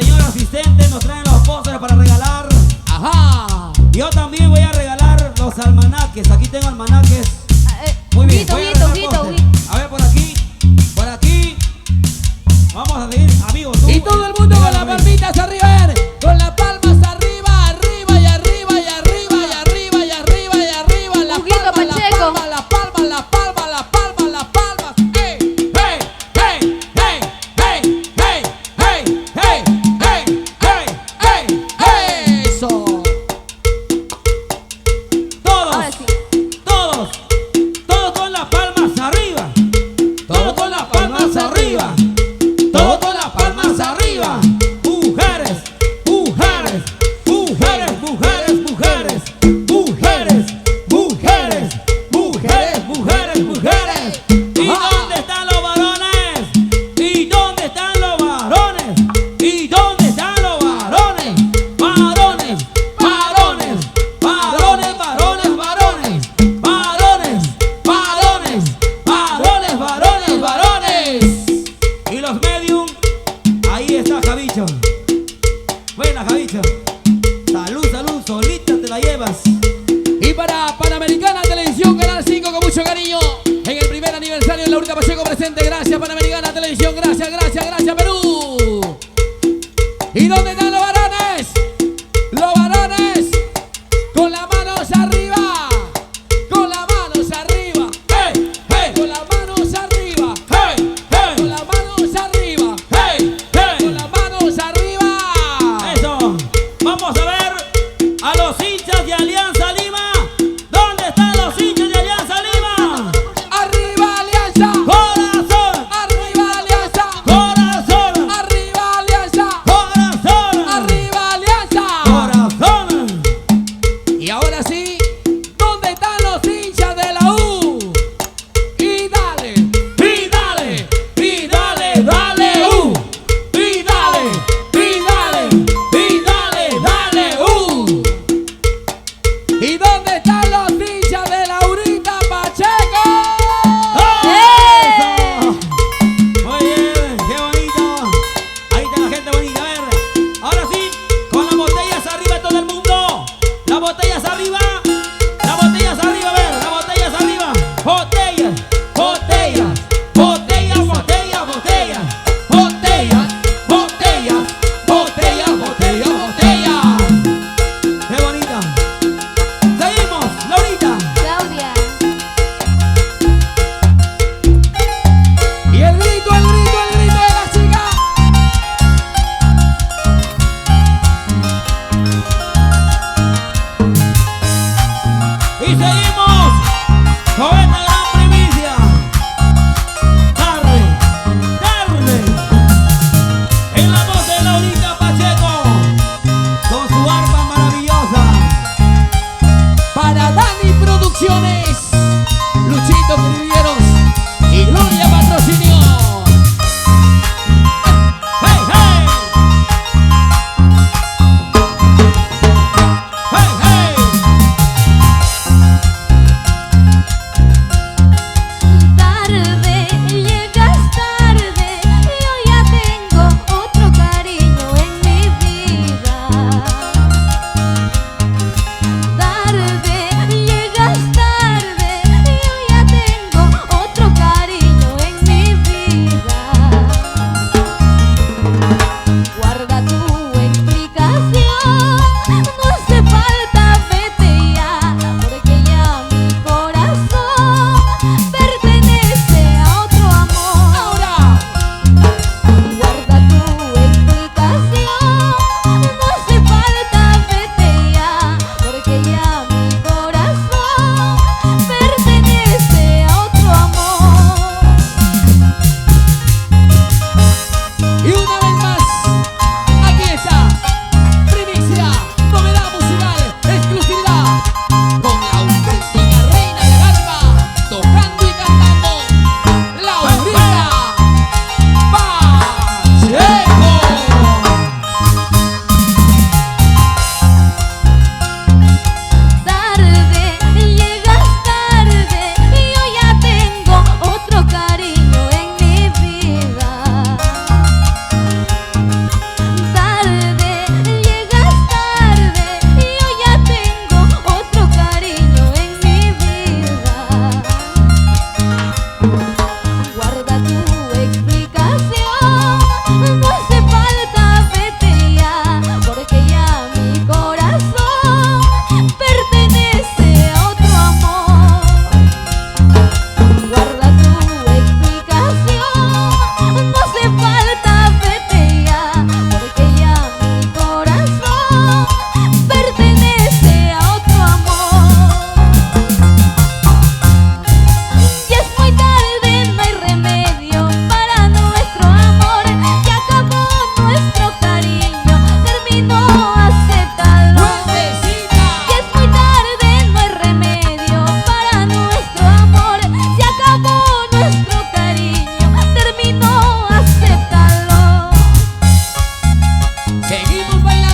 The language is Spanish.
señor asistente nos traen los pósteres para regalar. Ajá. Yo también voy a regalar los almanaques. Aquí tengo almanaques. Muy bien. Huguito, voy a regalar Huguito, pósteres. A ver, por aquí. Por aquí. Vamos a seguir, amigos. Tú, Y todo el mundo con las regálame. palmitas arriba, con las palmas arriba, arriba y arriba y arriba y arriba y arriba y arriba. Las Huguito palmas, las Pacheco. palmas, las palmas, las palmas, las palmas, las palmas. ¡Hey! Hey, hey, hey, hey, hey, hey, hey, hey, hey, hey. ¡Eso! Todos, Ahora sí. todos, todos con las palmas arriba. Todos con las palmas arriba. Todos con las palmas arriba. Mujeres, mujeres, mujeres, mujeres, mujeres, mujeres, mujeres, mujeres, mujeres, mujeres. ¿Y dónde están los varones? ¿Y dónde están los varones? ¿Y dónde están los varones? Varones, varones, varones, varones, varones, varones, varones, varones, varones, varones. Y los medium, ahí está Javicho. Buena, Javicho. Salud, salud, solita te la llevas. Y para Panamericana Televisión, Canal 5, con mucho cariño, en el primer aniversario de Laurita Pacheco presente. Gracias, Panamericana Televisión. Gracias, gracias, gracias, Perú. ¿Y dónde están los varones? Los varones con las manos arriba. Con las manos arriba. Hey, hey, Con las manos arriba. hey, hey, Con las manos arriba. hey, Con hey. las manos arriba. Eso. Vamos a ver a los hinchas de Alianza Lima. ¿Dónde están los hinchas de Alianza Lima? Arriba Alianza. Corazón, Arriba Alianza. corazón, Arriba Alianza. corazón. Seguimos bailando.